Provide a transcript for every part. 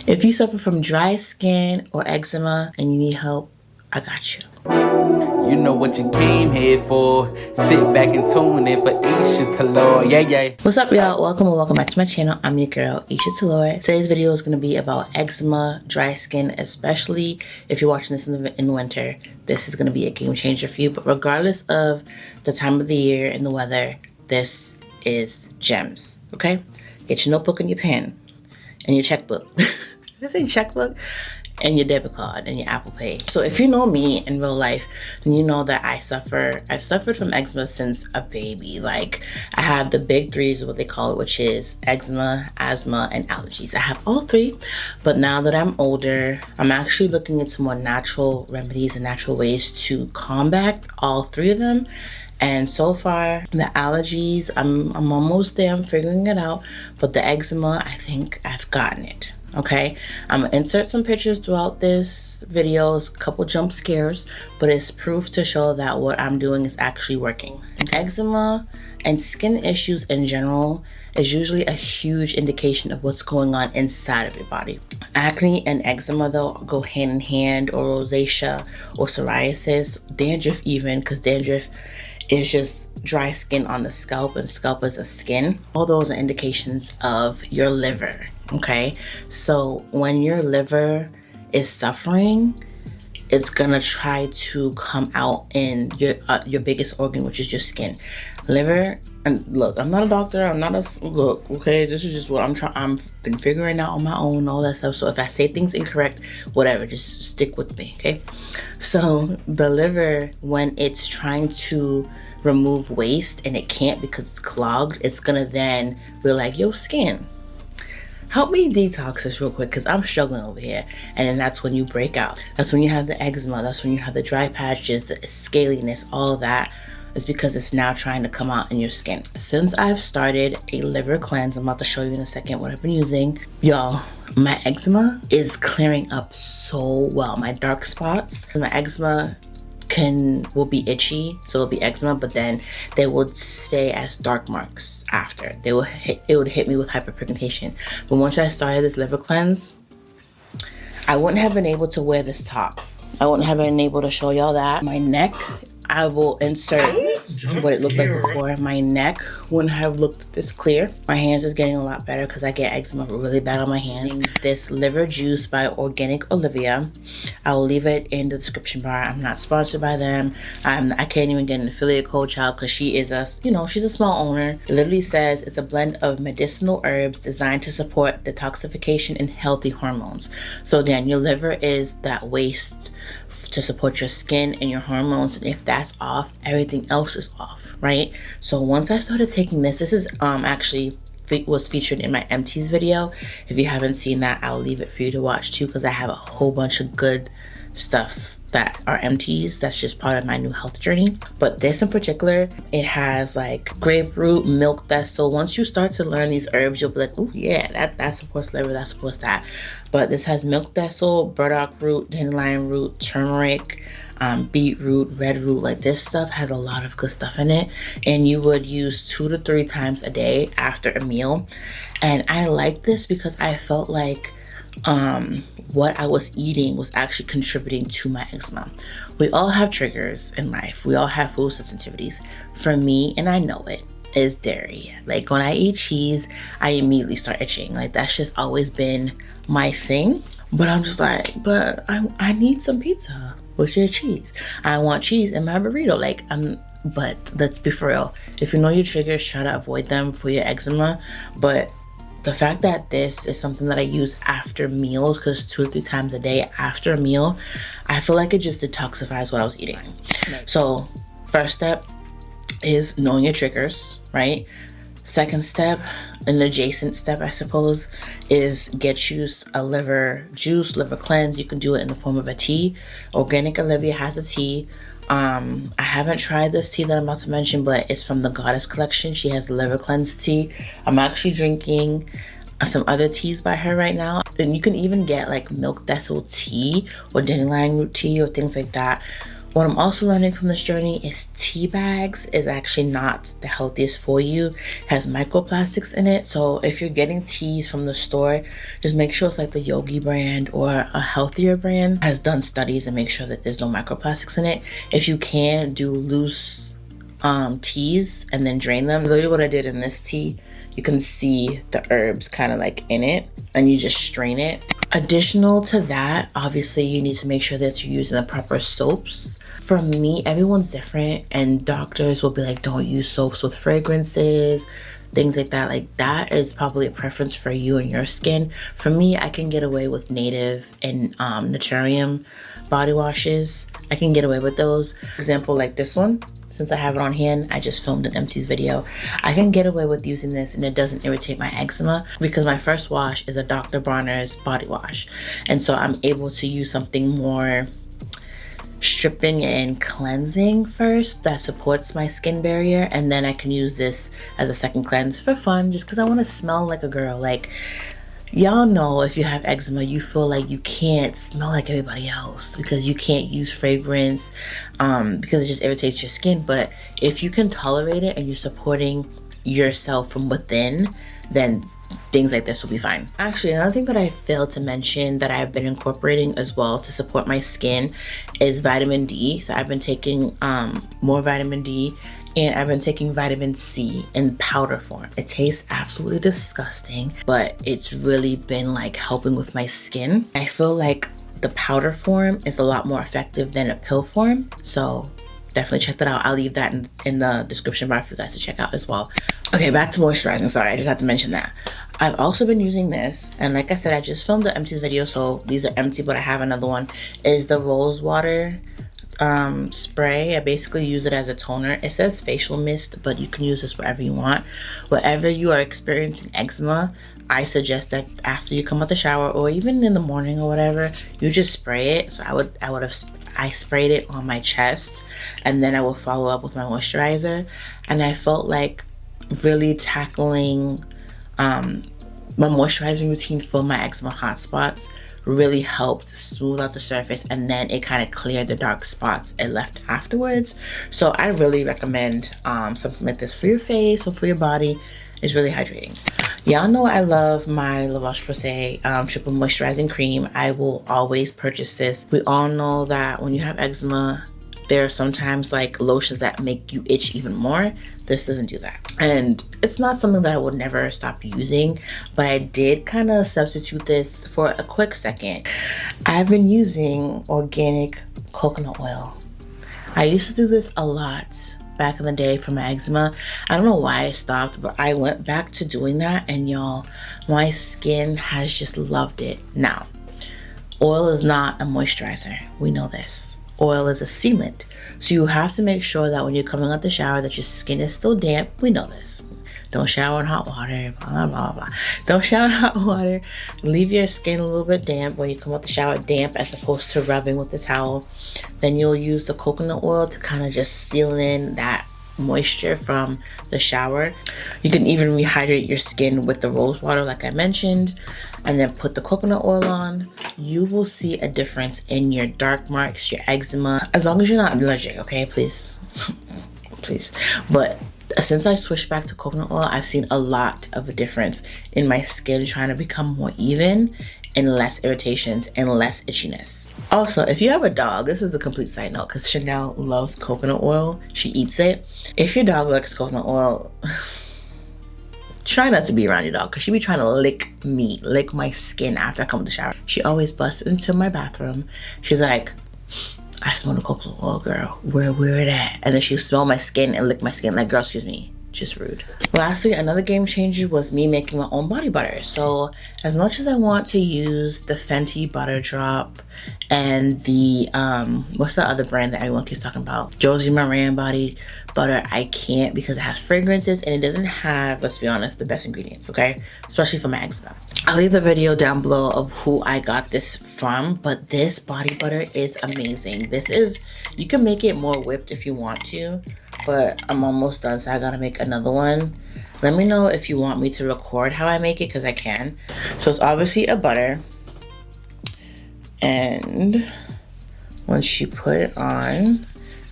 If you suffer from dry skin or eczema and you need help, I got you. You know what you came here for. Sit back and tune in for Eisha Taylore. Yeah. What's up, y'all? Welcome and welcome back to my channel. I'm your girl, Eisha Taylore. Today's video is going to be about eczema, dry skin, especially if you're watching this in the winter. This is going to be a game changer for you. But regardless of the time of the year and the weather, this is gems, okay? Get your notebook and your pen and your checkbook. Did I say checkbook? And your debit card and your Apple Pay. So if you know me in real life, then you know that I've suffered from eczema since a baby. Like, I have the big threes, what they call it, which is eczema, asthma, and allergies. I have all three, but now that I'm older, I'm actually looking into more natural remedies and natural ways to combat all three of them. And so far, the allergies, I'm almost there, I'm figuring it out, but the eczema, I think I've gotten it. Okay, I'm gonna insert some pictures throughout this video, a couple jump scares, but it's proof to show that what I'm doing is actually working. Eczema and skin issues in general is usually a huge indication of what's going on inside of your body. Acne and eczema, though, go hand in hand, or rosacea or psoriasis, dandruff even, because dandruff is just dry skin on the scalp, and scalp is a skin. All those are indications of your liver. Okay, so when your liver is suffering, it's gonna try to come out in your biggest organ, which is your skin. Liver, and look, I'm not a doctor, I'm not a, look, okay, this is just what I've been figuring out on my own, all that stuff. So if I say things incorrect, whatever, just stick with me, okay? So the liver, when it's trying to remove waste and it can't because it's clogged, it's gonna then be like, yo, skin, help me detox this real quick because I'm struggling over here. And then that's when you break out. That's when you have the eczema. That's when you have the dry patches, the scaliness, all that is because it's now trying to come out in your skin. Since I've started a liver cleanse, I'm about to show you in a second what I've been using. Y'all, my eczema is clearing up so well. My dark spots, my eczema will be itchy, so it'll be eczema, but then they would stay as dark marks after. It would hit me with hyperpigmentation. But once I started this liver cleanse, I wouldn't have been able to wear this top. I wouldn't have been able to show y'all that. My neck, I will insert what it looked like before. My neck wouldn't have looked this clear. My hands is getting a lot better because I get eczema really bad on my hands. This liver juice by Organic Olivia. I will leave it in the description bar. I'm not sponsored by them. I can't even get an affiliate code, child, because she is she's a small owner. It literally says it's a blend of medicinal herbs designed to support detoxification and healthy hormones. So again, your liver is that waste to support your skin and your hormones, and if that's off, everything else is off, right? So once I started taking this is actually was featured in my empties video. If you haven't seen that, I'll leave it for you to watch too, because I have a whole bunch of good stuff that are empties that's just part of my new health journey. But this in particular, it has like grapefruit, milk thistle. Once you start to learn these herbs, you'll be like, oh yeah, that supports liver, that supports that. But this has milk thistle, burdock root, dandelion root, turmeric, beetroot, red root. Like, this stuff has a lot of good stuff in it, and you would use 2 to 3 times a day after a meal. And I like this because I felt like what I was eating was actually contributing to my eczema. We all have triggers in life. We all have food sensitivities. For me, and I know it, is dairy. Like, when I eat cheese, I immediately start itching. Like, that's just always been my thing. But I'm just like, but I need some pizza with your cheese. I want cheese in my burrito. Like, but let's be for real. If you know your triggers, try to avoid them for your eczema. But the fact that this is something that I use after meals, because 2 or 3 times a day after a meal, I feel like it just detoxifies what I was eating. So first step is knowing your triggers, right? Second step, an adjacent step, I suppose, is get you a liver juice, liver cleanse. You can do it in the form of a tea. Organic Olivia has a tea. I haven't tried this tea that I'm about to mention, but it's from the Goddess collection. She has a liver cleanse tea. I'm actually drinking some other teas by her right now, and you can even get like milk thistle tea or dandelion root tea or things like that. What I'm also learning from this journey is tea bags is actually not the healthiest for you. It has microplastics in it. So if you're getting teas from the store, just make sure it's like the Yogi brand or a healthier brand has done studies and make sure that there's no microplastics in it. If you can, do loose teas and then drain them. So what I did in this tea, you can see the herbs kind of like in it and you just strain it. Additional to that, obviously you need to make sure that you're using the proper soaps. For me, everyone's different and doctors will be like, don't use soaps with fragrances, things like that. Like that is probably a preference for you and your skin. For me, I can get away with native and Naturium body washes. I can get away with those. For example, like this one. Since I have it on hand, I just filmed an empties video. I can get away with using this and it doesn't irritate my eczema because my first wash is a Dr. Bronner's body wash. And so I'm able to use something more stripping and cleansing first that supports my skin barrier. And then I can use this as a second cleanse for fun, just because I want to smell like a girl. Like, y'all know if you have eczema, you feel like you can't smell like everybody else because you can't use fragrance because it just irritates your skin. But if you can tolerate it and you're supporting yourself from within, then things like this will be fine. Actually, another thing that I failed to mention that I've been incorporating as well to support my skin is vitamin D. So I've been taking more vitamin D. And I've been taking vitamin C in powder form. It tastes absolutely disgusting, but it's really been like helping with my skin. I feel like the powder form is a lot more effective than a pill form. So definitely check that out. I'll leave that in the description bar for you guys to check out as well. Okay, back to moisturizing. Sorry, I just had to mention that. I've also been using this, and like I said, I just filmed the empties video, so these are empty, but I have another one. Is the rose water spray. I basically use it as a toner. It says facial mist, but you can use this wherever you want. Wherever you are experiencing eczema, I suggest that after you come out the shower or even in the morning or whatever, you just spray it. So I sprayed it on my chest and then I will follow up with my moisturizer. And I felt like really tackling my moisturizing routine for my eczema hotspots really helped smooth out the surface, and then it kind of cleared the dark spots it left afterwards. So I really recommend something like this for your face or for your body. It's really hydrating. Y'all know I love my La Roche-Posay triple moisturizing cream. I will always purchase this. We all know that when you have eczema, there are sometimes like lotions that make you itch even more. This doesn't do that. And it's not something that I would never stop using, but I did kind of substitute this for a quick second. I've been using organic coconut oil. I used to do this a lot back in the day for my eczema. I don't know why I stopped, but I went back to doing that, and y'all, my skin has just loved it. Now, oil is not a moisturizer. We know this. Oil is a sealant. So you have to make sure that when you're coming out the shower that your skin is still damp. We know this. Don't shower in hot water, blah, blah, blah. Don't shower in hot water. Leave your skin a little bit damp when you come out the shower, damp as opposed to rubbing with the towel. Then you'll use the coconut oil to kind of just seal in that moisture from the shower. You can even rehydrate your skin with the rose water like I mentioned, and then put the coconut oil on. You will see a difference in your dark marks, your eczema, as long as you're not allergic, okay? Please. Please. But since I switched back to coconut oil, I've seen a lot of a difference in my skin trying to become more even and less irritations and less itchiness. Also, if you have a dog, this is a complete side note because Chanel loves coconut oil. She eats it. If your dog likes coconut oil, try not to be around your dog because she be trying to lick my skin after I come to the shower. She always busts into my bathroom. She's like, I smell the coconut oil, girl. Where it at? And then she smell my skin and lick my skin like, girl, excuse me. Just rude. Lastly, another game changer was me making my own body butter. So as much as I want to use the Fenty butter drop and the what's the other brand that everyone keeps talking about, Josie Maran body butter, I can't because it has fragrances and it doesn't have, let's be honest, the best ingredients, okay? Especially for my eczema. I'll leave the video down below of who I got this from, but this body butter is amazing. This is, you can make it more whipped if you want to, but I'm almost done, so I gotta make another one. Let me know if you want me to record how I make it, because I can. So it's obviously a butter, and Once you put it on,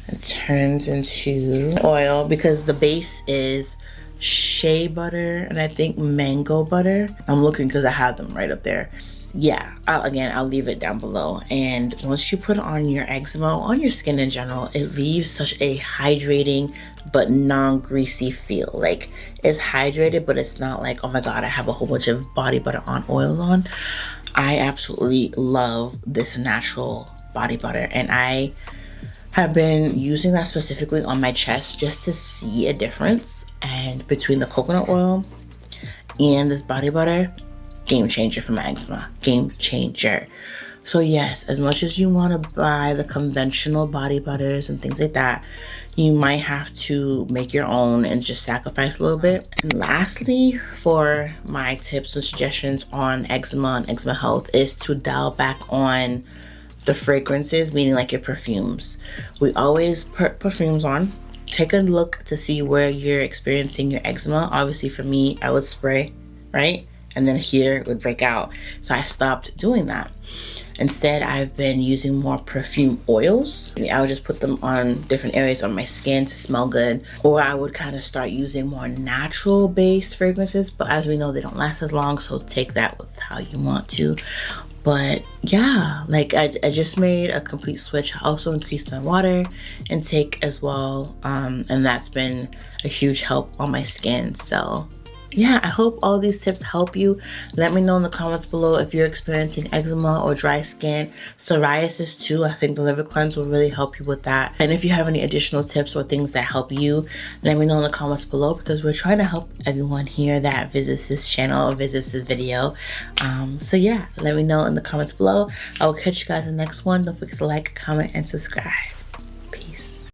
it turns into oil because the base is shea butter and I think mango butter. I'm looking because I have them right up there. Yeah, I'll leave it down below. And once you put it on your eczema, on your skin in general, it leaves such a hydrating but non-greasy feel. Like, it's hydrated, but it's not like, oh my god, I have a whole bunch of body butter on oils on. I absolutely love this natural body butter, and I have been using that specifically on my chest just to see a difference. And between the coconut oil and this body butter, game changer for my eczema. Game changer. So yes, as much as you want to buy the conventional body butters and things like that, you might have to make your own and just sacrifice a little bit. And lastly, for my tips and suggestions on eczema and eczema health, is to dial back on the fragrances, meaning like your perfumes. We always put perfumes on. Take a look to see where you're experiencing your eczema. Obviously for me, I would spray, right? And then here it would break out. So I stopped doing that. Instead, I've been using more perfume oils. I would just put them on different areas on my skin to smell good. Or I would kind of start using more natural based fragrances. But as we know, they don't last as long. So take that with how you want to. But yeah, like I just made a complete switch. I also increased my water intake as well. And that's been a huge help on my skin. So yeah, I hope all these tips help you. Let me know in the comments below if you're experiencing eczema or dry skin, psoriasis too. I think the liver cleanse will really help you with that. And if you have any additional tips or things that help you, let me know in the comments below, because we're trying to help everyone here that visits this channel or visits this video. So yeah, let me know in the comments below. I will catch you guys in the next one. Don't forget to like, comment, and subscribe. Peace.